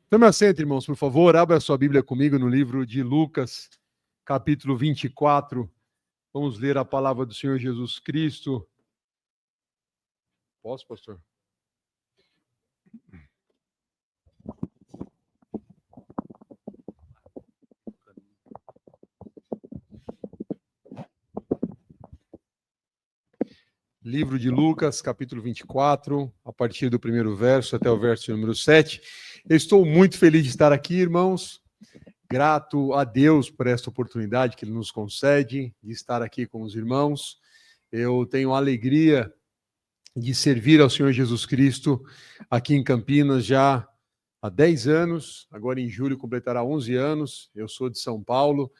Tome assento, irmãos, por favor. Abra a sua Bíblia comigo no livro de Lucas, capítulo 24. Vamos ler a palavra do Senhor Jesus Cristo. Posso, pastor? Livro de Lucas, capítulo 24, a partir do primeiro verso até o verso número 7. Eu estou muito feliz de estar aqui, irmãos. Grato a Deus por esta oportunidade que Ele nos concede de estar aqui com os irmãos. Eu tenho a alegria de servir ao Senhor Jesus Cristo aqui em Campinas já há 10 anos. Agora em julho completará 11 anos. Eu sou de São Paulo.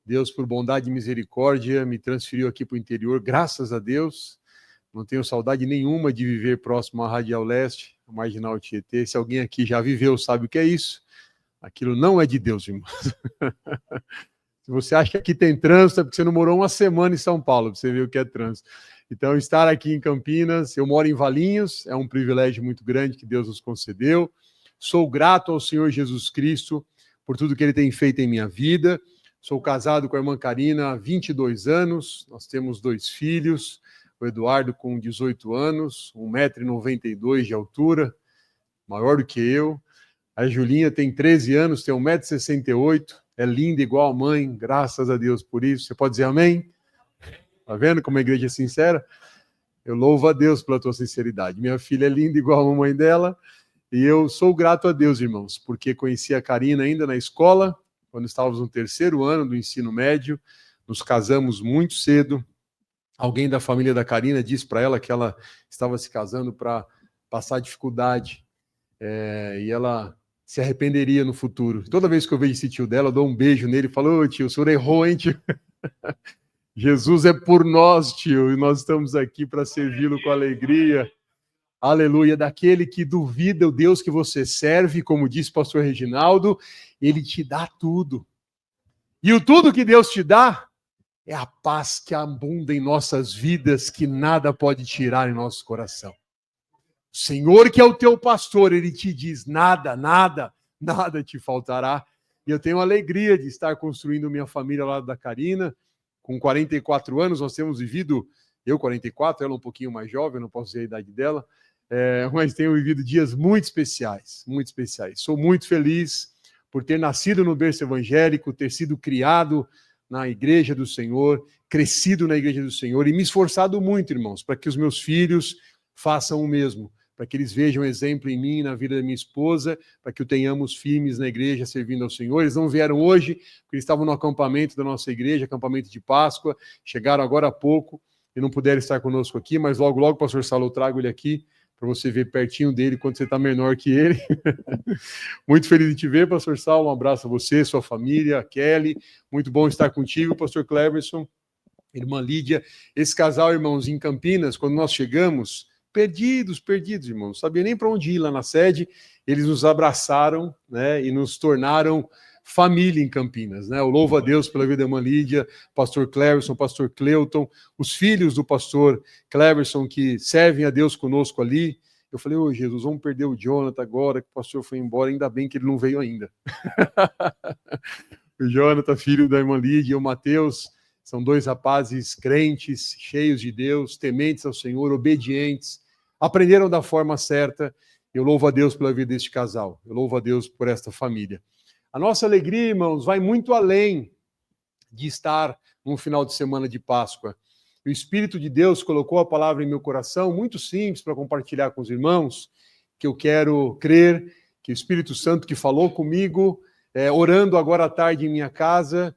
Deus, por bondade e misericórdia, me transferiu aqui para o interior, graças a Deus. Não tenho saudade nenhuma de viver próximo à Radial Leste, a Marginal Tietê. Se alguém aqui já viveu, sabe o que é isso. Aquilo não é de Deus, irmãos. Se você acha que aqui tem trânsito, é porque você não morou uma semana em São Paulo, para você ver o que é trânsito. Então, estar aqui em Campinas, eu moro em Valinhos, é um privilégio muito grande que Deus nos concedeu. Sou grato ao Senhor Jesus Cristo por tudo que Ele tem feito em minha vida. Sou casado com a irmã Karina há 22 anos, nós temos 2 filhos, o Eduardo com 18 anos, 1,92 m de altura, maior do que eu. A Julinha tem 13 anos, tem 1,68 m, é linda igual a mãe, graças a Deus por isso. Você pode dizer amém? Tá vendo como a igreja é sincera? Eu louvo a Deus pela tua sinceridade. Minha filha é linda igual a mamãe dela, e eu sou grato a Deus, irmãos, porque conheci a Karina ainda na escola, quando estávamos no 3º ano do ensino médio, nos casamos muito cedo. Alguém da família da Karina disse para ela que ela estava se casando para passar dificuldade, e ela se arrependeria no futuro. Toda vez que eu vejo esse tio dela, eu dou um beijo nele e falo: ô tio, o senhor errou, hein, tio? Jesus é por nós, tio, e nós estamos aqui para servi-lo com alegria. Aleluia, daquele que duvida o Deus que você serve, como disse o pastor Reginaldo, ele te dá tudo. E o tudo que Deus te dá é a paz que abunda em nossas vidas, que nada pode tirar em nosso coração. O Senhor que é o teu pastor, Ele te diz, nada te faltará. E eu tenho a alegria de estar construindo minha família ao lado da Karina. Com 44 anos, nós temos vivido, eu 44, ela um pouquinho mais jovem, não posso dizer a idade dela, mas tenho vivido dias muito especiais, muito especiais. Sou muito feliz por ter nascido no berço evangélico, ter sido criado na igreja do Senhor, crescido na igreja do Senhor e me esforçado muito, irmãos, para que os meus filhos façam o mesmo, para que eles vejam exemplo em mim, na vida da minha esposa, para que o tenhamos firmes na igreja, servindo ao Senhor. Eles não vieram hoje, porque eles estavam no acampamento da nossa igreja, acampamento de Páscoa, chegaram agora há pouco e não puderam estar conosco aqui, mas logo, logo, pastor Saulo, eu trago ele aqui, para você ver pertinho dele quando você está menor que ele. Muito feliz de te ver, pastor Saulo. Um abraço a você, sua família, a Kelly. Muito bom estar contigo, pastor Cleverson, irmã Lídia. Esse casal, irmãos, em Campinas, quando nós chegamos, perdidos, irmãos, não sabia nem para onde ir lá na sede. Eles nos abraçaram, né, e nos tornaram família em Campinas, né? Eu louvo a Deus pela vida da irmã Lídia, pastor Cleverson, pastor Cleuton, os filhos do pastor Cleverson que servem a Deus conosco ali. Eu falei: ô Jesus, vamos perder o Jonathan agora que o pastor foi embora, ainda bem que ele não veio ainda. O Jonathan, filho da irmã Lídia, e o Mateus, são 2 rapazes crentes, cheios de Deus, tementes ao Senhor, obedientes, aprenderam da forma certa. Eu louvo a Deus pela vida deste casal, eu louvo a Deus por esta família. A nossa alegria, irmãos, vai muito além de estar num final de semana de Páscoa. O Espírito de Deus colocou a palavra em meu coração, muito simples, para compartilhar com os irmãos, que eu quero crer que o Espírito Santo que falou comigo, orando agora à tarde em minha casa,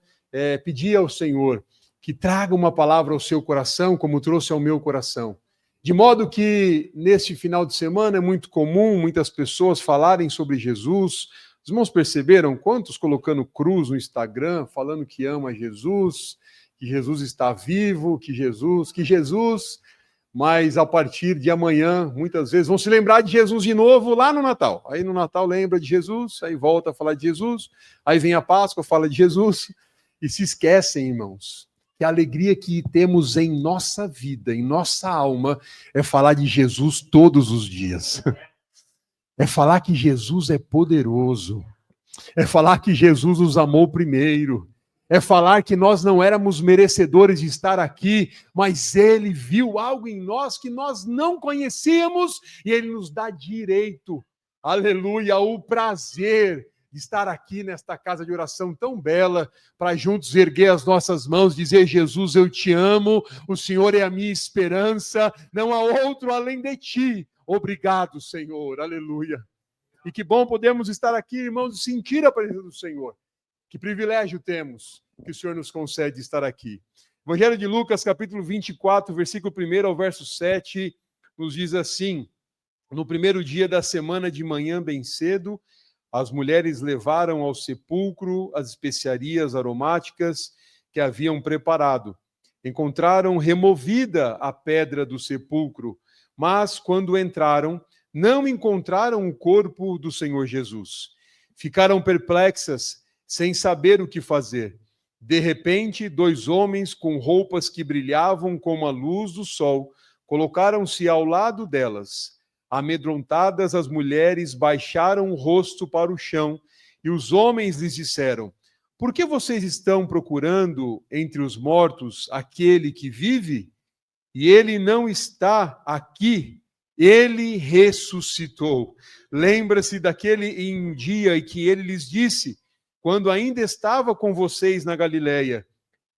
pedi ao Senhor que traga uma palavra ao seu coração, como trouxe ao meu coração. De modo que, neste final de semana, é muito comum muitas pessoas falarem sobre Jesus. Os irmãos perceberam quantos colocando cruz no Instagram, falando que ama Jesus, que Jesus está vivo, que Jesus, mas a partir de amanhã, muitas vezes, vão se lembrar de Jesus de novo lá no Natal. Aí no Natal lembra de Jesus, aí volta a falar de Jesus, aí vem a Páscoa, fala de Jesus, e se esquecem, irmãos, que a alegria que temos em nossa vida, em nossa alma, é falar de Jesus todos os dias. É falar que Jesus é poderoso. É falar que Jesus nos amou primeiro. É falar que nós não éramos merecedores de estar aqui, mas Ele viu algo em nós que nós não conhecíamos e Ele nos dá direito, aleluia, o prazer de estar aqui nesta casa de oração tão bela, para juntos erguer as nossas mãos, dizer: Jesus, eu te amo, o Senhor é a minha esperança, não há outro além de ti. Obrigado, Senhor, aleluia. E que bom podemos estar aqui, irmãos, e sentir a presença do Senhor. Que privilégio temos que o Senhor nos concede estar aqui. Evangelho de Lucas, capítulo 24, versículo 1 ao verso 7, nos diz assim: no primeiro dia da semana de manhã bem cedo, as mulheres levaram ao sepulcro as especiarias aromáticas que haviam preparado. Encontraram removida a pedra do sepulcro, mas quando entraram, não encontraram o corpo do Senhor Jesus. Ficaram perplexas, sem saber o que fazer. De repente, 2 homens com roupas que brilhavam como a luz do sol colocaram-se ao lado delas. Amedrontadas, as mulheres baixaram o rosto para o chão e os homens lhes disseram: por que vocês estão procurando entre os mortos aquele que vive? E ele não está aqui, ele ressuscitou. Lembra-se daquele dia em que ele lhes disse, quando ainda estava com vocês na Galileia: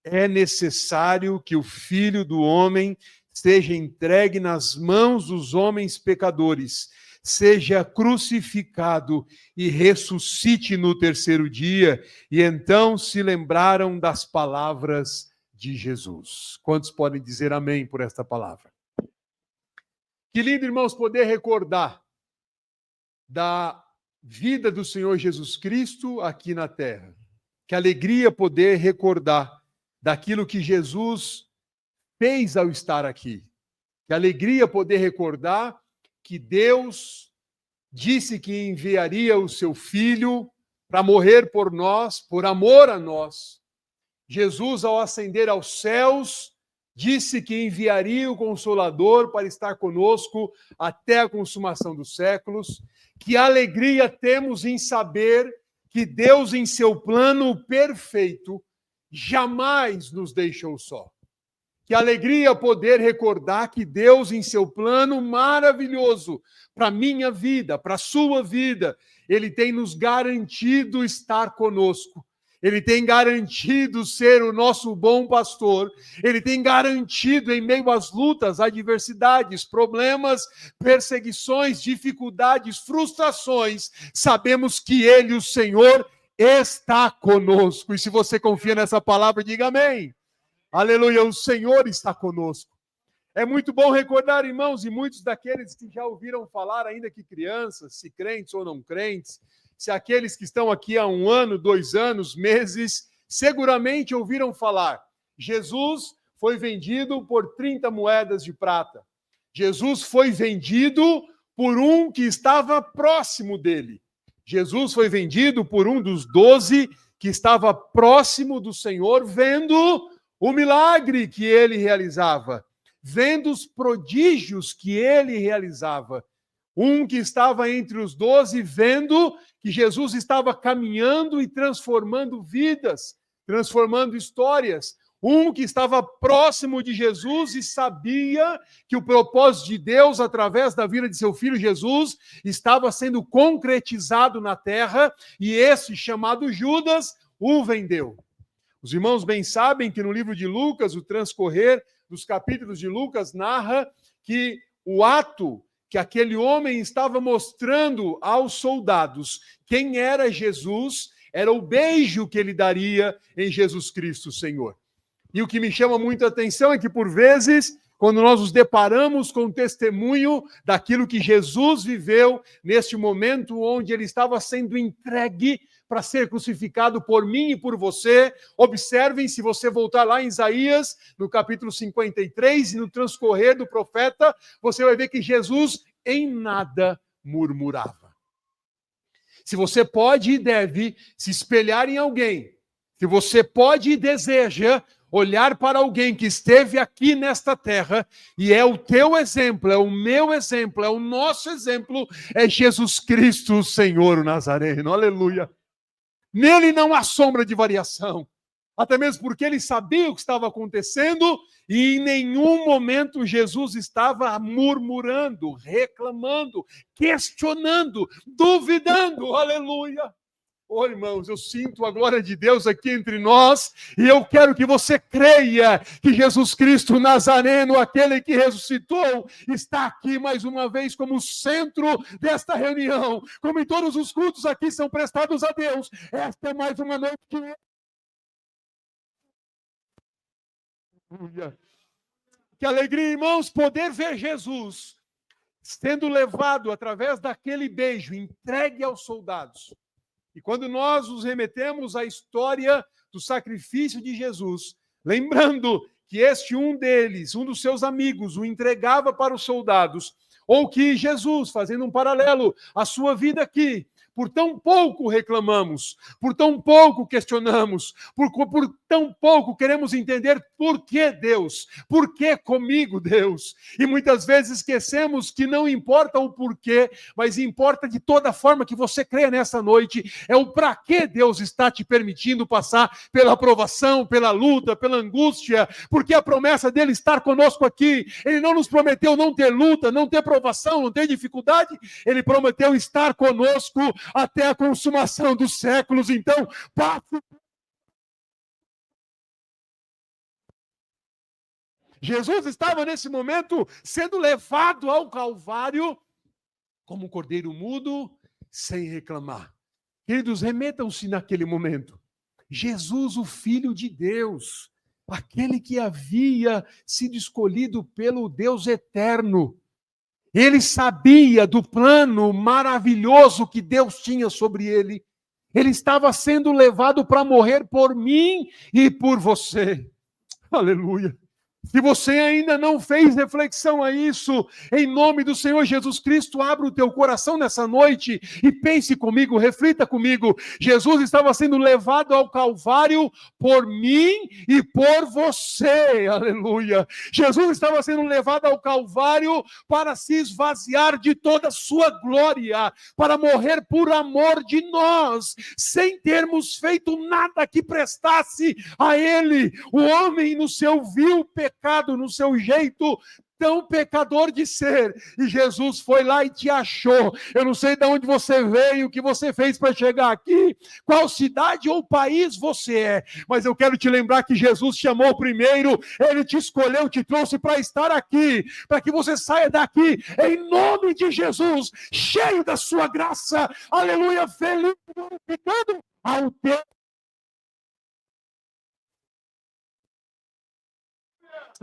é necessário que o Filho do Homem seja entregue nas mãos dos homens pecadores, seja crucificado e ressuscite no terceiro dia. E então se lembraram das palavras de Jesus. Quantos podem dizer amém por esta palavra? Que lindo, irmãos, poder recordar da vida do Senhor Jesus Cristo aqui na terra. Que alegria poder recordar daquilo que Jesus fez ao estar aqui. Que alegria poder recordar que Deus disse que enviaria o seu Filho para morrer por nós, por amor a nós. Jesus, ao ascender aos céus, disse que enviaria o Consolador para estar conosco até a consumação dos séculos. Que alegria temos em saber que Deus, em seu plano perfeito, jamais nos deixou só. Que alegria poder recordar que Deus, em seu plano maravilhoso, para a minha vida, para a sua vida, Ele tem nos garantido estar conosco. Ele tem garantido ser o nosso bom pastor. Ele tem garantido, em meio às lutas, adversidades, problemas, perseguições, dificuldades, frustrações, sabemos que Ele, o Senhor, está conosco. E se você confia nessa palavra, diga amém. Aleluia, o Senhor está conosco. É muito bom recordar, irmãos, e muitos daqueles que já ouviram falar, ainda que crianças, se crentes ou não crentes, se aqueles que estão aqui há 1 ano, 2 anos, meses, seguramente ouviram falar. Jesus foi vendido por 30 moedas de prata. Jesus foi vendido por um que estava próximo dele. Jesus foi vendido por um dos 12 que estava próximo do Senhor, vendo o milagre que ele realizava, vendo os prodígios que ele realizava. Um que estava entre os 12, vendo que Jesus estava caminhando e transformando vidas, transformando histórias. Um que estava próximo de Jesus e sabia que o propósito de Deus, através da vida de seu filho Jesus, estava sendo concretizado na terra, e esse, chamado Judas, o vendeu. Os irmãos bem sabem que no livro de Lucas, o transcorrer dos capítulos de Lucas narra que o ato que aquele homem estava mostrando aos soldados quem era Jesus, era o beijo que ele daria em Jesus Cristo, Senhor. E o que me chama muito a atenção é que, por vezes, quando nós nos deparamos com o testemunho daquilo que Jesus viveu neste momento onde ele estava sendo entregue para ser crucificado por mim e por você. Observem, se você voltar lá em Isaías, no capítulo 53, e no transcorrer do profeta, você vai ver que Jesus em nada murmurava. Se você pode e deve se espelhar em alguém, se você pode e deseja olhar para alguém que esteve aqui nesta terra e é o teu exemplo, é o meu exemplo, é o nosso exemplo, é Jesus Cristo, o Senhor, o Nazareno. Aleluia. Nele não há sombra de variação. Até mesmo porque ele sabia o que estava acontecendo e em nenhum momento Jesus estava murmurando, reclamando, questionando, duvidando. Aleluia. Oh, irmãos, eu sinto a glória de Deus aqui entre nós e eu quero que você creia que Jesus Cristo Nazareno, aquele que ressuscitou, está aqui mais uma vez como centro desta reunião. Como em todos os cultos aqui são prestados a Deus, esta é mais uma noite que... Que alegria, irmãos, poder ver Jesus sendo levado através daquele beijo entregue aos soldados. E quando nós nos remetemos à história do sacrifício de Jesus, lembrando que este um deles, um dos seus amigos, o entregava para os soldados, ou que Jesus, fazendo um paralelo à sua vida aqui, por tão pouco reclamamos, por tão pouco questionamos, por tão pouco queremos entender por que Deus, por que comigo Deus. E muitas vezes esquecemos que não importa o porquê, mas importa de toda forma que você crê nessa noite, é o para que Deus está te permitindo passar pela provação, pela luta, pela angústia, porque a promessa dele estar conosco aqui, ele não nos prometeu não ter luta, não ter provação, não ter dificuldade, ele prometeu estar conosco até a consumação dos séculos. Então, passe. Jesus estava nesse momento sendo levado ao Calvário como um cordeiro mudo, sem reclamar. Queridos, remetam-se naquele momento. Jesus, o Filho de Deus, aquele que havia sido escolhido pelo Deus eterno. Ele sabia do plano maravilhoso que Deus tinha sobre ele. Ele estava sendo levado para morrer por mim e por você. Aleluia. Se você ainda não fez reflexão a isso, em nome do Senhor Jesus Cristo, abra o teu coração nessa noite e pense comigo, reflita comigo. Jesus estava sendo levado ao Calvário por mim e por você. Aleluia. Jesus estava sendo levado ao Calvário para se esvaziar de toda a sua glória, para morrer por amor de nós, sem termos feito nada que prestasse a Ele. O homem no seu vil pecado, no seu jeito tão pecador de ser, e Jesus foi lá e te achou. Eu não sei de onde você veio, o que você fez para chegar aqui, qual cidade ou país você é, mas eu quero te lembrar que Jesus te amou primeiro, ele te escolheu, te trouxe para estar aqui, para que você saia daqui em nome de Jesus, cheio da sua graça, aleluia, feliz, glorificando ao teu.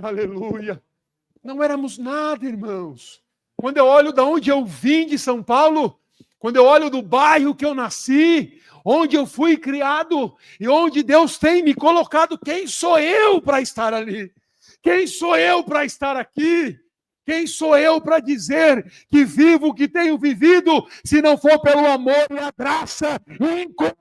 Aleluia. Não éramos nada, irmãos. Quando eu olho de onde eu vim de São Paulo, quando eu olho do bairro que eu nasci, onde eu fui criado e onde Deus tem me colocado, quem sou eu para estar ali? Quem sou eu para estar aqui? Quem sou eu para dizer que vivo o que tenho vivido, se não for pelo amor e a graça incomparável?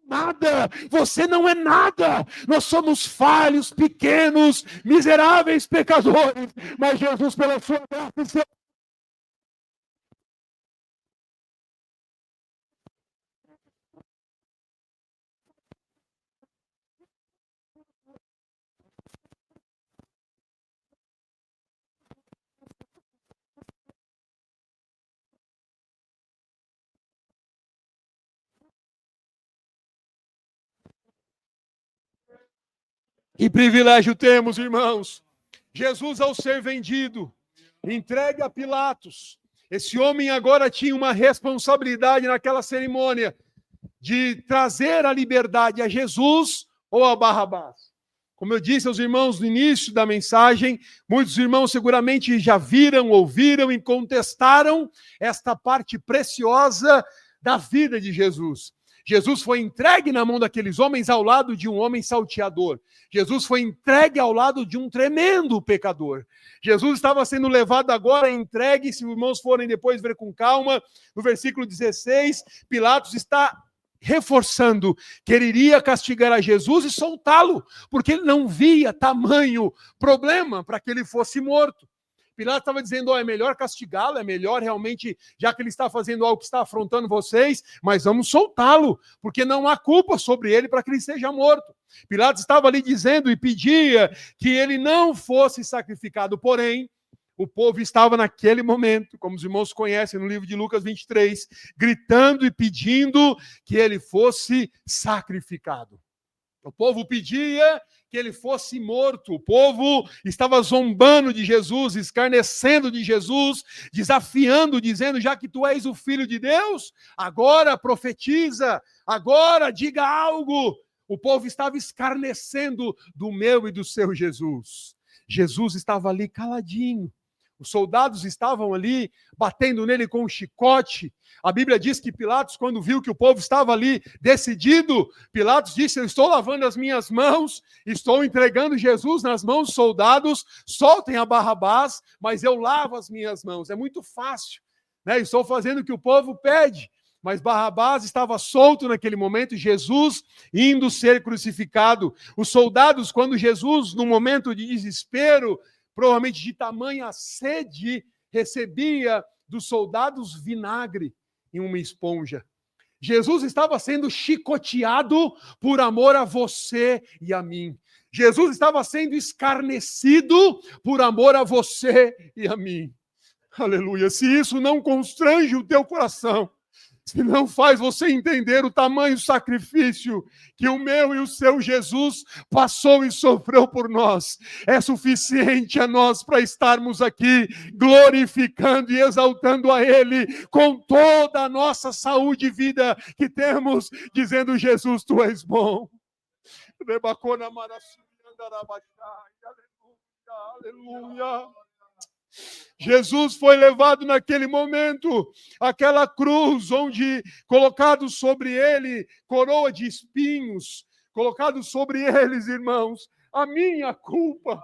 Nada, você não é nada, nós somos falhos, pequenos, miseráveis pecadores, mas Jesus, pela sua graça, que privilégio temos, irmãos. Jesus, ao ser vendido, entregue a Pilatos. Esse homem agora tinha uma responsabilidade naquela cerimônia de trazer a liberdade a Jesus ou a Barrabás. Como eu disse aos irmãos no início da mensagem, muitos irmãos seguramente já viram, ouviram e contestaram esta parte preciosa da vida de Jesus. Jesus foi entregue na mão daqueles homens ao lado de um homem salteador. Jesus foi entregue ao lado de um tremendo pecador. Jesus estava sendo levado agora, entregue, se os irmãos forem depois ver com calma, no versículo 16, Pilatos está reforçando que ele iria castigar a Jesus e soltá-lo, porque ele não via tamanho problema para que ele fosse morto. Pilatos estava dizendo, é melhor castigá-lo, é melhor realmente, já que ele está fazendo algo que está afrontando vocês, mas vamos soltá-lo, porque não há culpa sobre ele para que ele seja morto. Pilatos estava ali dizendo e pedia que ele não fosse sacrificado, porém, o povo estava naquele momento, como os irmãos conhecem no livro de Lucas 23, gritando e pedindo que ele fosse sacrificado. O povo pedia que ele fosse morto. O povo estava zombando de Jesus, escarnecendo de Jesus, desafiando, dizendo, já que tu és o Filho de Deus, agora profetiza, agora diga algo. O povo estava escarnecendo do meu e do seu Jesus. Jesus estava ali caladinho. Os soldados estavam ali batendo nele com um chicote. A Bíblia diz que Pilatos, quando viu que o povo estava ali decidido, Pilatos disse, eu estou lavando as minhas mãos, estou entregando Jesus nas mãos dos soldados, soltem a Barrabás, mas eu lavo as minhas mãos. É muito fácil, né? Estou fazendo o que o povo pede. Mas Barrabás estava solto naquele momento, Jesus indo ser crucificado. Os soldados, quando Jesus, no momento de desespero, provavelmente de tamanha sede, recebia dos soldados vinagre em uma esponja. Jesus estava sendo chicoteado por amor a você e a mim. Jesus estava sendo escarnecido por amor a você e a mim. Aleluia. Se isso não constrange o teu coração, se não faz você entender o tamanho do sacrifício que o meu e o seu Jesus passou e sofreu por nós, é suficiente a nós para estarmos aqui glorificando e exaltando a Ele com toda a nossa saúde e vida que temos, dizendo, Jesus, Tu és bom. Aleluia. Jesus foi levado naquele momento, aquela cruz onde colocado sobre ele coroa de espinhos, colocado sobre eles, irmãos, a minha culpa,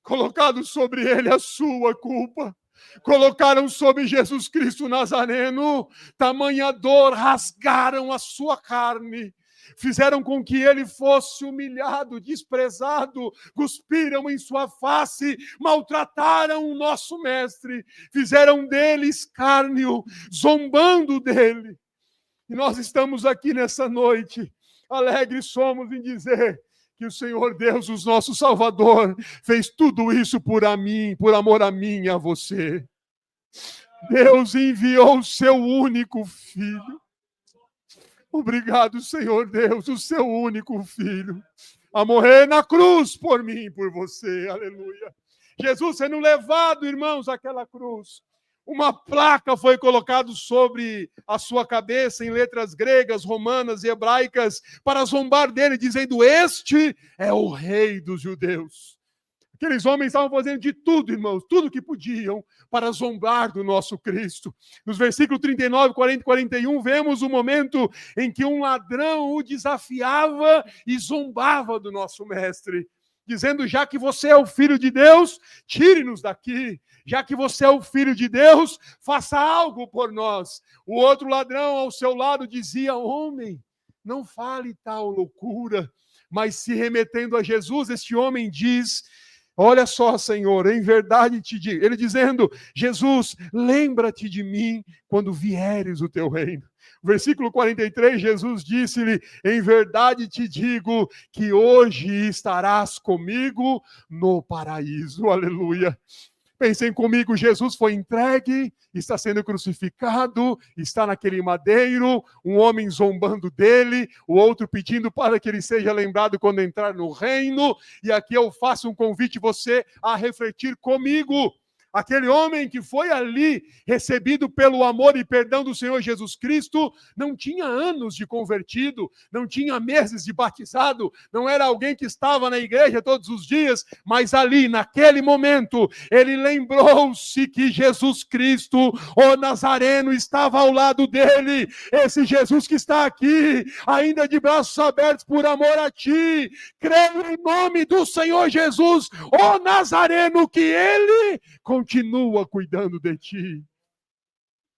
colocado sobre ele a sua culpa. Colocaram sobre Jesus Cristo Nazareno, tamanha dor, rasgaram a sua carne, fizeram com que ele fosse humilhado, desprezado, cuspiram em sua face, maltrataram o nosso mestre, fizeram dele escárnio, zombando dele. E nós estamos aqui nessa noite, alegres somos em dizer que o Senhor Deus, o nosso Salvador, fez tudo isso por amor a mim e a você. Deus enviou o seu único Filho. Obrigado, Senhor Deus, o seu único Filho, a morrer na cruz por mim e por você. Aleluia. Jesus sendo levado, irmãos, àquela cruz. Uma placa foi colocada sobre a sua cabeça em letras gregas, romanas e hebraicas para zombar dele, dizendo, este é o Rei dos Judeus. Aqueles homens estavam fazendo de tudo, irmãos, tudo que podiam para zombar do nosso Cristo. Nos versículos 39, 40 e 41, vemos o momento em que um ladrão o desafiava e zombava do nosso mestre, dizendo, já que você é o Filho de Deus, tire-nos daqui. Já que você é o Filho de Deus, faça algo por nós. O outro ladrão ao seu lado dizia, homem, não fale tal loucura. Mas se remetendo a Jesus, este homem diz, olha só, Senhor, em verdade te digo, ele dizendo, Jesus, lembra-te de mim quando vieres o teu reino. Versículo 43, Jesus disse-lhe, em verdade te digo que hoje estarás comigo no paraíso. Aleluia. Pensem comigo, Jesus foi entregue, está sendo crucificado, está naquele madeiro, um homem zombando dele, o outro pedindo para que ele seja lembrado quando entrar no reino, e aqui eu faço um convite você a refletir comigo. Aquele homem que foi ali recebido pelo amor e perdão do Senhor Jesus Cristo, não tinha anos de convertido, não tinha meses de batizado, não era alguém que estava na igreja todos os dias, mas ali, naquele momento, ele lembrou-se que Jesus Cristo, o Nazareno, estava ao lado dele. Esse Jesus que está aqui, ainda de braços abertos por amor a ti, creio em nome do Senhor Jesus, o Nazareno, que ele continua cuidando de ti.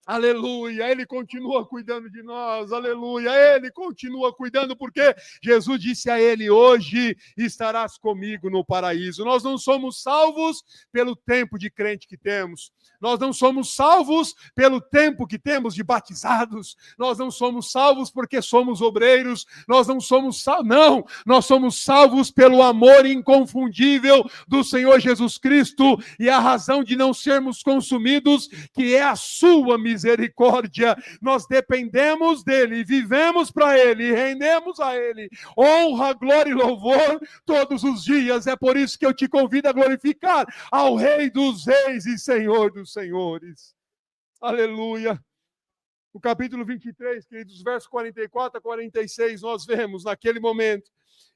Aleluia, Ele continua cuidando de nós, aleluia, Ele continua cuidando, porque Jesus disse a ele: hoje estarás comigo no paraíso. Nós não somos salvos pelo tempo de crente que temos, nós não somos salvos pelo tempo que temos de batizados, nós não somos salvos porque somos obreiros, nós não somos salvos, não, nós somos salvos pelo amor inconfundível do Senhor Jesus Cristo, e a razão de não sermos consumidos, que é a sua misericórdia. Nós dependemos dele, vivemos para ele, rendemos a ele honra, glória e louvor todos os dias. É por isso que eu te convido a glorificar ao Rei dos Reis e Senhor dos Senhores. Aleluia. No capítulo 23, queridos, versos 44 a 46, nós vemos naquele momento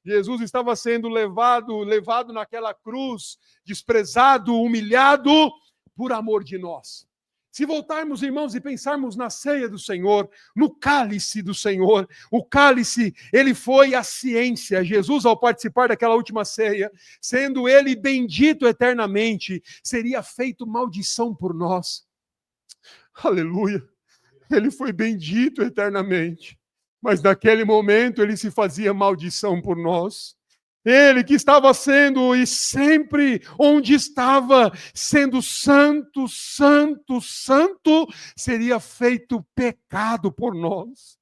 Jesus estava sendo levado naquela cruz, desprezado, humilhado por amor de nós. Se voltarmos, irmãos, e pensarmos na ceia do Senhor, no cálice do Senhor, o cálice, ele foi a ciência. Jesus, ao participar daquela última ceia, sendo ele bendito eternamente, seria feito maldição por nós. Aleluia. Ele foi bendito eternamente, mas naquele momento ele se fazia maldição por nós. Ele que estava sendo, e sempre onde estava, sendo santo, santo, santo, seria feito pecado por nós.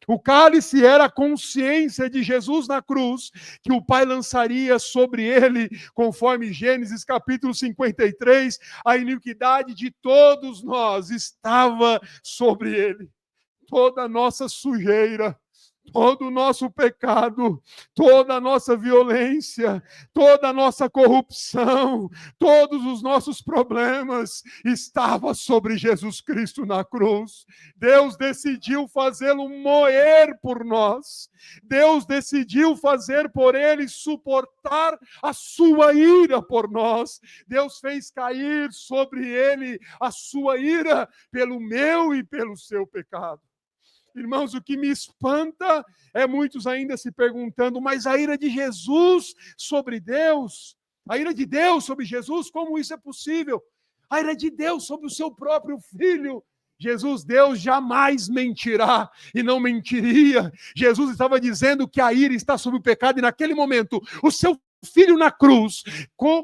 O cálice era a consciência de Jesus na cruz, que o Pai lançaria sobre ele, conforme Gênesis capítulo 53, a iniquidade de todos nós estava sobre ele. Toda a nossa sujeira, todo o nosso pecado, toda a nossa violência, toda a nossa corrupção, todos os nossos problemas estavam sobre Jesus Cristo na cruz. Deus decidiu fazê-lo moer por nós. Deus decidiu fazer por ele suportar a sua ira por nós. Deus fez cair sobre ele a sua ira pelo meu e pelo seu pecado. Irmãos, o que me espanta é muitos ainda se perguntando, mas a ira de Jesus sobre Deus, a ira de Deus sobre Jesus, como isso é possível? A ira de Deus sobre o seu próprio Filho. Jesus, Deus, jamais mentirá e não mentiria. Jesus estava dizendo que a ira está sobre o pecado, e naquele momento o seu Filho na cruz,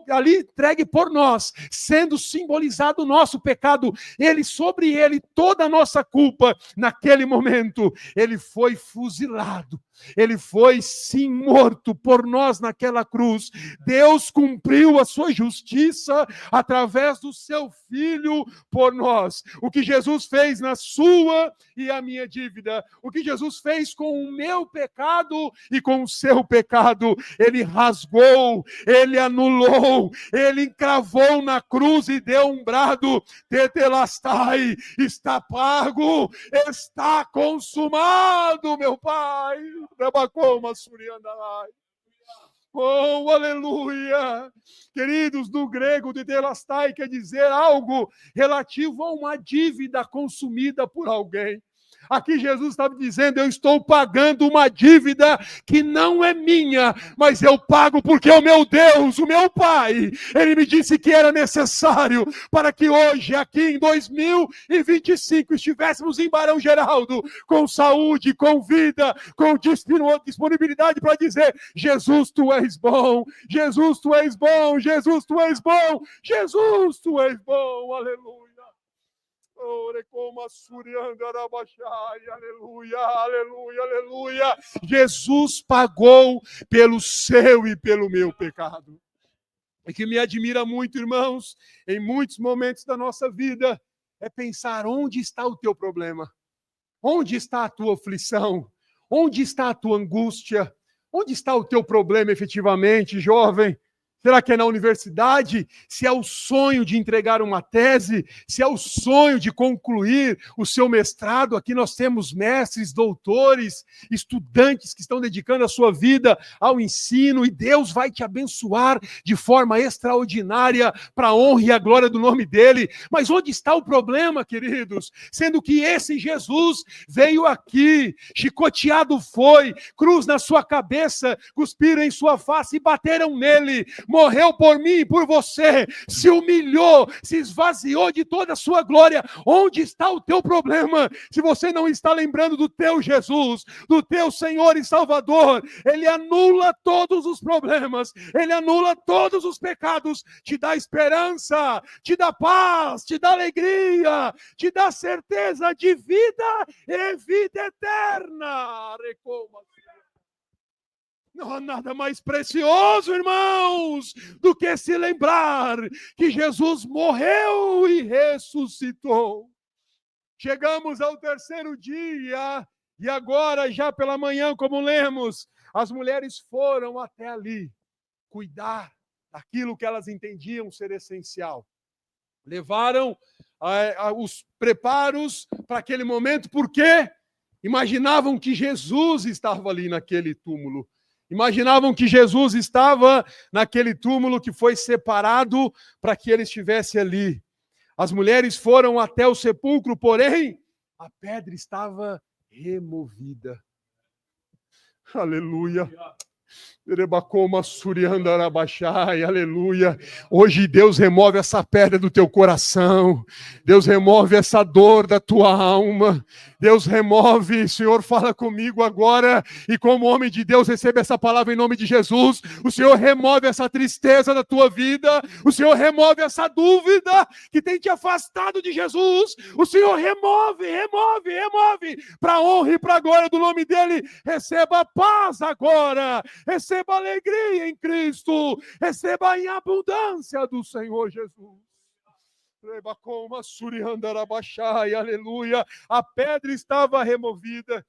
ali entregue por nós, sendo simbolizado o nosso pecado, sobre ele toda a nossa culpa, naquele momento, ele foi fuzilado, ele foi sim morto por nós naquela cruz. Deus cumpriu a sua justiça através do seu Filho por nós. O que Jesus fez na sua e a minha dívida, o que Jesus fez com o meu pecado e com o seu pecado, ele rasgou, ele anulou, ele encravou na cruz e deu um brado: tetelestai, está pago, está consumado, meu Pai. Oh, aleluia! Queridos, no grego, tetelestai quer dizer algo relativo a uma dívida consumida por alguém. Aqui Jesus estava dizendo: eu estou pagando uma dívida que não é minha, mas eu pago porque o meu Deus, o meu Pai, ele me disse que era necessário para que hoje, aqui em 2025, estivéssemos em Barão Geraldo, com saúde, com vida, com disponibilidade para dizer: Jesus, tu és bom, Jesus, tu és bom, Jesus, tu és bom, Jesus, tu és bom, aleluia. Aleluia, aleluia, aleluia. Jesus pagou pelo seu e pelo meu pecado. E que me admira muito, irmãos, em muitos momentos da nossa vida, é pensar: onde está o teu problema? Onde está a tua aflição? Onde está a tua angústia? Onde está o teu problema efetivamente, jovem? Será que é na universidade? Se é o sonho de entregar uma tese? Se é o sonho de concluir o seu mestrado? Aqui nós temos mestres, doutores, estudantes que estão dedicando a sua vida ao ensino, e Deus vai te abençoar de forma extraordinária para a honra e a glória do nome dele. Mas onde está o problema, queridos? Sendo que esse Jesus veio aqui, chicoteado foi, cruz na sua cabeça, cuspiram em sua face e bateram nele, morreu por mim e por você, se humilhou, se esvaziou de toda a sua glória. Onde está o teu problema? Se você não está lembrando do teu Jesus, do teu Senhor e Salvador, Ele anula todos os problemas, Ele anula todos os pecados, te dá esperança, te dá paz, te dá alegria, te dá certeza de vida e vida eterna. Não há nada mais precioso, irmãos, do que se lembrar que Jesus morreu e ressuscitou. Chegamos ao terceiro dia e agora, já pela manhã, como lemos, as mulheres foram até ali cuidar daquilo que elas entendiam ser essencial. Levaram os preparos para aquele momento, porque imaginavam que Jesus estava ali naquele túmulo. Imaginavam que Jesus estava naquele túmulo que foi separado para que ele estivesse ali. As mulheres foram até o sepulcro, porém, a pedra estava removida. Aleluia. Aleluia. Hoje Deus remove essa pedra do teu coração. Deus remove essa dor da tua alma. Deus remove, Senhor, fala comigo agora. E como homem de Deus, recebe essa palavra em nome de Jesus. O Senhor remove essa tristeza da tua vida. O Senhor remove essa dúvida que tem te afastado de Jesus. O Senhor remove. Para a honra e para a glória do nome dEle. Receba paz agora. Receba alegria em Cristo, receba em abundância do Senhor Jesus. Aleluia, a pedra estava removida.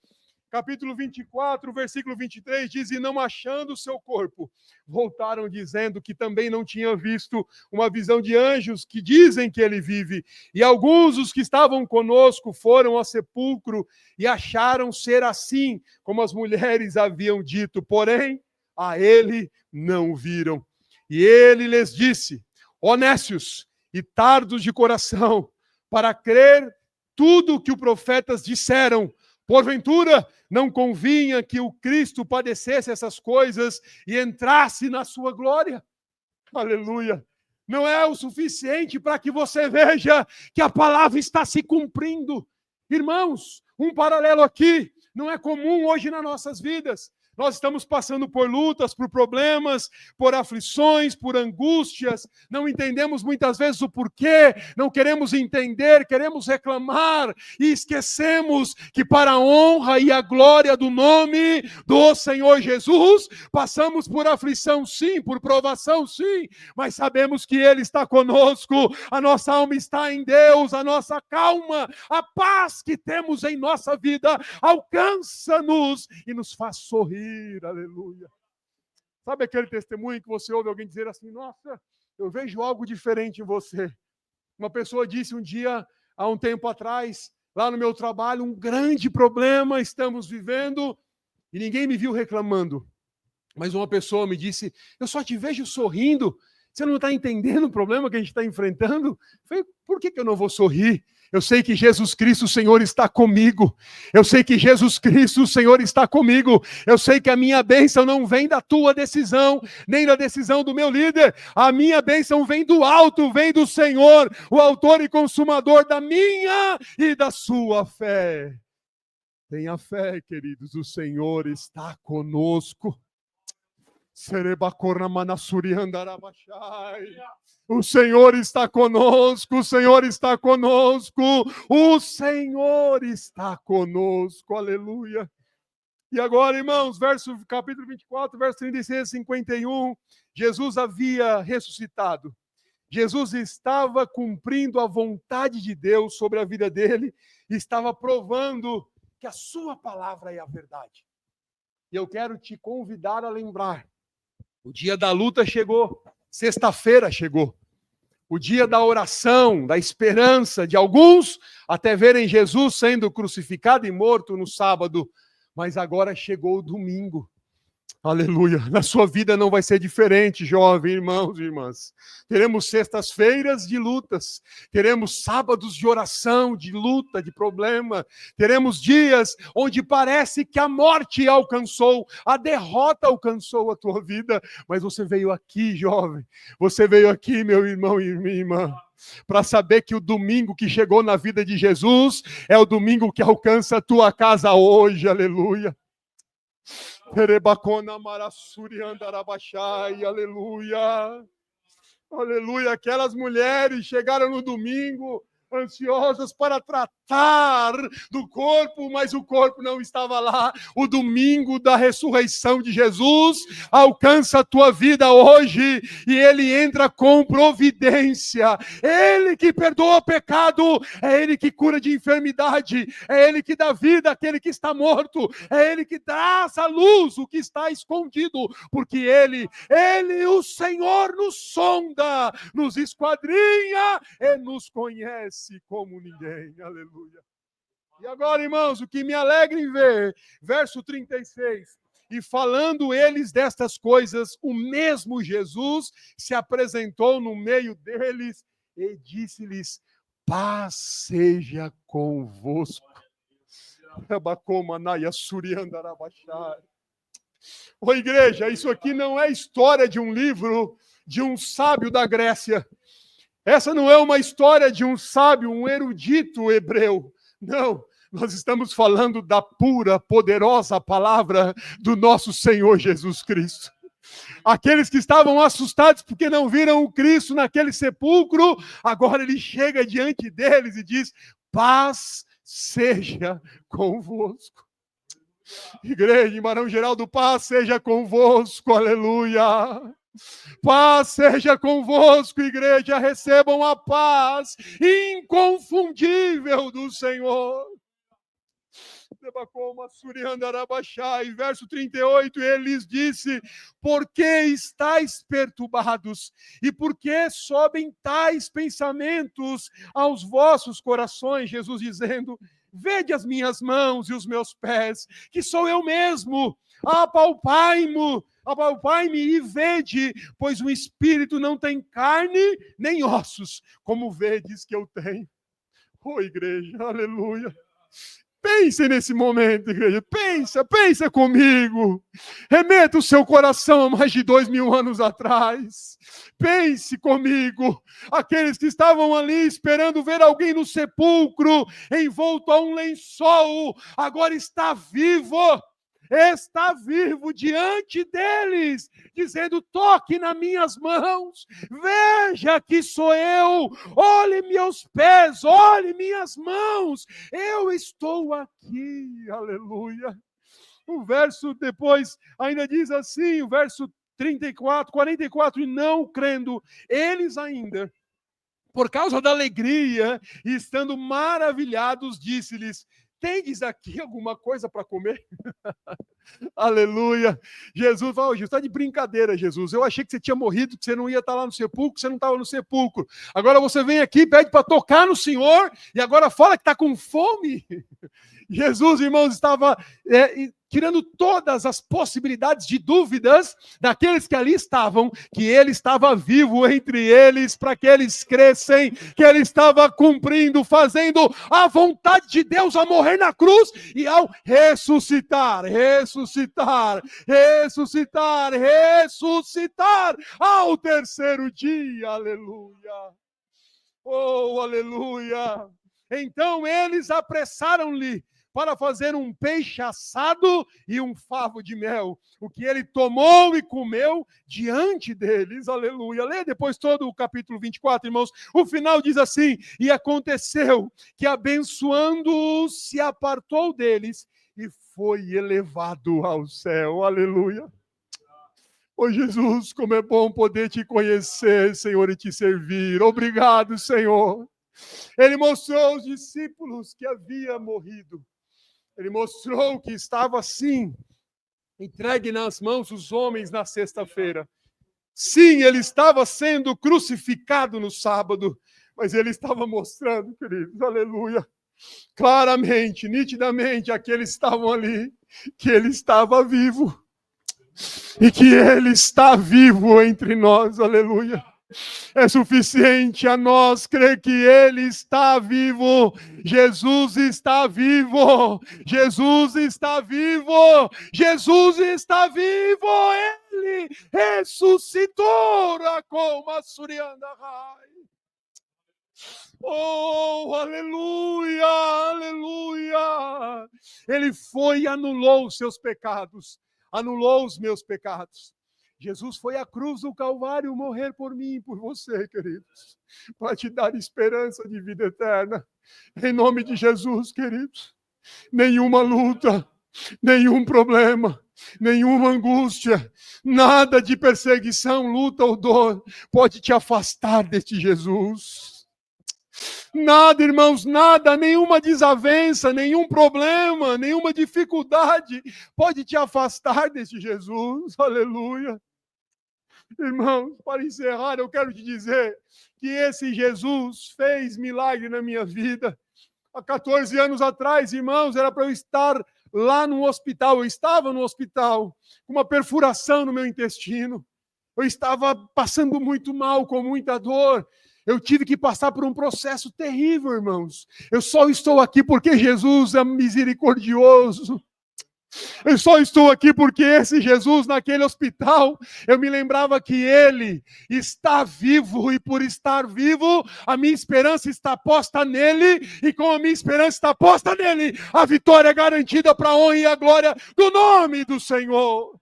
Capítulo 24, versículo 23 diz: e não achando o seu corpo, voltaram dizendo que também não tinham visto uma visão de anjos que dizem que ele vive. E alguns dos que estavam conosco foram ao sepulcro e acharam ser assim, como as mulheres haviam dito, porém a ele não viram. E ele lhes disse: ó nécios e tardos de coração, para crer tudo o que os profetas disseram, porventura não convinha que o Cristo padecesse essas coisas e entrasse na sua glória? Aleluia! Não é o suficiente para que você veja que a palavra está se cumprindo. Irmãos, um paralelo aqui não é comum hoje nas nossas vidas. Nós estamos passando por lutas, por problemas, por aflições, por angústias. Não entendemos muitas vezes o porquê, não queremos entender, queremos reclamar e esquecemos que para a honra e a glória do nome do Senhor Jesus, passamos por aflição sim, por provação sim, mas sabemos que Ele está conosco, a nossa alma está em Deus, a nossa calma, a paz que temos em nossa vida alcança-nos e nos faz sorrir. Aleluia. Sabe aquele testemunho que você ouve alguém dizer assim: nossa, eu vejo algo diferente em você. Uma pessoa disse um dia, há um tempo atrás, lá no meu trabalho, um grande problema estamos vivendo e ninguém me viu reclamando. Mas uma pessoa me disse: eu só te vejo sorrindo. Você não está entendendo o problema que a gente está enfrentando? Eu falei: por que eu não vou sorrir? Eu sei que Jesus Cristo, o Senhor, está comigo. Eu sei que Jesus Cristo, o Senhor, está comigo. Eu sei que a minha bênção não vem da tua decisão, nem da decisão do meu líder. A minha bênção vem do alto, vem do Senhor, o autor e consumador da minha e da sua fé. Tenha fé, queridos, o Senhor está conosco. O Senhor está conosco, o Senhor está conosco, o Senhor está conosco, aleluia. E agora, irmãos, capítulo 24, verso 36 e 51, Jesus havia ressuscitado. Jesus estava cumprindo a vontade de Deus sobre a vida dele e estava provando que a sua palavra é a verdade. E eu quero te convidar a lembrar, o dia da luta chegou, sexta-feira chegou. O dia da oração, da esperança de alguns, até verem Jesus sendo crucificado e morto no sábado. Mas agora chegou o domingo. Aleluia. Na sua vida não vai ser diferente, jovem, irmãos e irmãs. Teremos sextas-feiras de lutas, teremos sábados de oração, de luta, de problema, teremos dias onde parece que a morte alcançou, a derrota alcançou a tua vida, mas você veio aqui, jovem, você veio aqui, meu irmão e minha irmã, para saber que o domingo que chegou na vida de Jesus é o domingo que alcança a tua casa hoje, aleluia. Aleluia. Aleluia. Aquelas mulheres chegaram no domingo ansiosas para tratar do corpo, mas o corpo não estava lá. O domingo da ressurreição de Jesus alcança a tua vida hoje e ele entra com providência. Ele que perdoa o pecado, é ele que cura de enfermidade, é ele que dá vida àquele que está morto, é ele que traz à luz o que está escondido, porque ele, o Senhor, nos sonda, nos esquadrinha e nos conhece como ninguém, aleluia. E agora, irmãos, o que me alegra em ver, verso 36, e falando eles destas coisas, o mesmo Jesus se apresentou no meio deles e disse-lhes, paz seja convosco. Ô igreja, isso aqui não é história de um livro de um sábio da Grécia. Essa não é uma história de um sábio, um erudito hebreu. Não, nós estamos falando da pura, poderosa palavra do nosso Senhor Jesus Cristo. Aqueles que estavam assustados porque não viram o Cristo naquele sepulcro, agora ele chega diante deles e diz, paz seja convosco. Igreja, em Barão Geraldo, paz seja convosco, aleluia. Paz seja convosco, igreja, recebam a paz inconfundível do Senhor. E verso 38, ele lhes disse, por que estáis perturbados? E por que sobem tais pensamentos aos vossos corações? Jesus dizendo, vede as minhas mãos e os meus pés, que sou eu mesmo, apalpai-me e vede, pois o espírito não tem carne nem ossos, como vedes que eu tenho. Ô igreja, aleluia. Pense nesse momento, igreja. Pensa comigo. Remeta o seu coração a mais de 2000 anos atrás. Pense comigo. Aqueles que estavam ali esperando ver alguém no sepulcro, envolto a um lençol, agora está vivo diante deles, dizendo, toque nas minhas mãos, veja que sou eu, olhe meus pés, olhe minhas mãos, eu estou aqui, aleluia. O verso depois ainda diz assim, o verso 44, e não crendo, eles ainda, por causa da alegria, e estando maravilhados, disse-lhes, tendes aqui alguma coisa para comer? Aleluia. Jesus falou, está de brincadeira, Jesus. Eu achei que você tinha morrido, que você não ia estar lá no sepulcro, que você não estava no sepulcro. Agora você vem aqui, pede para tocar no Senhor, e agora fala que está com fome. Jesus, irmãos, estava tirando todas as possibilidades de dúvidas daqueles que ali estavam, que ele estava vivo entre eles, para que eles crescem, que ele estava cumprindo, fazendo a vontade de Deus a morrer na cruz, e ao ressuscitar ao terceiro dia, aleluia. Oh, aleluia. Então eles apressaram-lhe para fazer um peixe assado e um favo de mel, o que ele tomou e comeu diante deles, aleluia. Lê depois todo o capítulo 24, irmãos. O final diz assim, e aconteceu que abençoando-os se apartou deles e foi elevado ao céu, aleluia. Ô Jesus, como é bom poder te conhecer, Senhor, e te servir. Obrigado, Senhor. Ele mostrou aos discípulos que havia morrido. Ele mostrou que estava assim, entregue nas mãos dos homens na sexta-feira. Sim, ele estava sendo crucificado no sábado, mas ele estava mostrando, queridos, aleluia, claramente, nitidamente, aqueles que estavam ali, que ele estava vivo. e que Ele está vivo entre nós, aleluia. É suficiente a nós crer que Ele está vivo. Jesus está vivo. Jesus está vivo. Jesus está vivo. Ele ressuscitou. Como a Surianda Rai. Oh, aleluia, aleluia. Ele foi e anulou os seus pecados. Anulou os meus pecados. Jesus foi à cruz do Calvário morrer por mim e por você, queridos, para te dar esperança de vida eterna. Em nome de Jesus, queridos, nenhuma luta, nenhum problema, nenhuma angústia, nada de perseguição, luta ou dor pode te afastar deste Jesus. Nada, irmãos, nada, nenhuma desavença, nenhum problema, nenhuma dificuldade pode te afastar deste Jesus. Aleluia. Irmãos, para encerrar, eu quero te dizer que esse Jesus fez milagre na minha vida. Há 14 anos atrás, irmãos, era para eu estar lá no hospital. Eu estava no hospital com uma perfuração no meu intestino. Eu estava passando muito mal, com muita dor. Eu tive que passar por um processo terrível, irmãos. Eu só estou aqui porque Jesus é misericordioso. Eu só estou aqui porque esse Jesus naquele hospital, eu me lembrava que Ele está vivo e por estar vivo, a minha esperança está posta nele e com a minha esperança está posta nele, a vitória é garantida para a honra e a glória do nome do Senhor.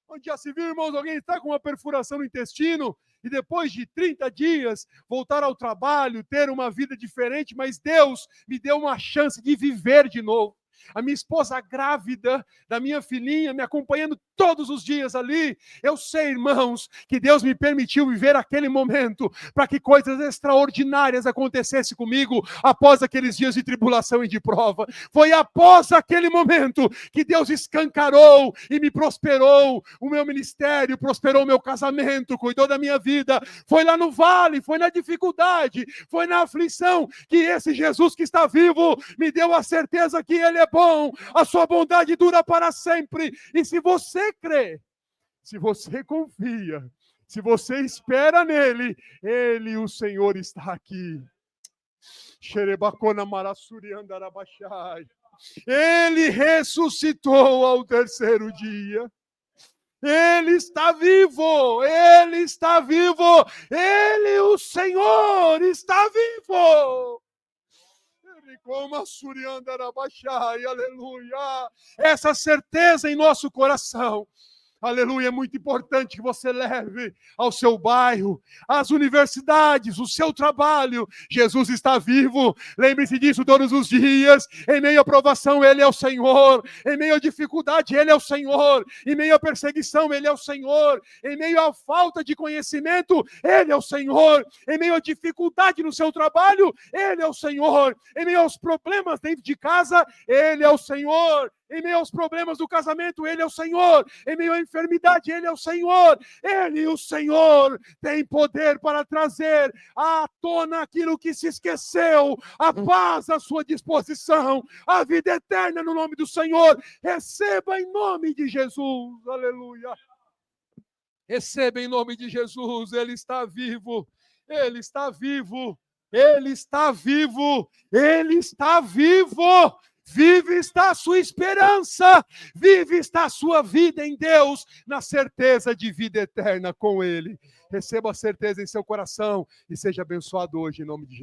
Onde já se viu, irmãos, alguém está com uma perfuração no intestino e depois de 30 dias voltar ao trabalho, ter uma vida diferente, mas Deus me deu uma chance de viver de novo. A minha esposa grávida da minha filhinha me acompanhando todos os dias ali. Eu sei, irmãos, que Deus me permitiu viver aquele momento para que coisas extraordinárias acontecessem comigo após aqueles dias de tribulação e de prova. Foi após aquele momento que Deus escancarou e me prosperou o meu ministério, prosperou o meu casamento, cuidou da minha vida. Foi lá no vale, foi na dificuldade, foi na aflição que esse Jesus que está vivo me deu a certeza que Ele é bom, a sua bondade dura para sempre. E se você crê, se você confia, se você espera nele, Ele, o Senhor, está aqui. Ele ressuscitou ao terceiro dia. Ele está vivo, Ele está vivo, Ele, o Senhor, está vivo. Como a Surianda Arabachai, aleluia. Essa certeza em nosso coração, aleluia, é muito importante que você leve ao seu bairro, às universidades, o seu trabalho. Jesus está vivo, lembre-se disso todos os dias. Em meio à provação, Ele é o Senhor. Em meio à dificuldade, Ele é o Senhor. Em meio à perseguição, Ele é o Senhor. Em meio à falta de conhecimento, Ele é o Senhor. Em meio à dificuldade no seu trabalho, Ele é o Senhor. Em meio aos problemas dentro de casa, Ele é o Senhor. Em meio aos problemas do casamento, Ele é o Senhor. Em meio à enfermidade, Ele é o Senhor. Ele, o Senhor, tem poder para trazer à tona aquilo que se esqueceu, a paz à sua disposição, a vida eterna no nome do Senhor. Receba em nome de Jesus, aleluia. Receba em nome de Jesus, Ele está vivo, Ele está vivo, Ele está vivo, Ele está vivo. Vive está a sua esperança, vive está a sua vida em Deus, na certeza de vida eterna com Ele. Receba a certeza em seu coração e seja abençoado hoje em nome de Jesus.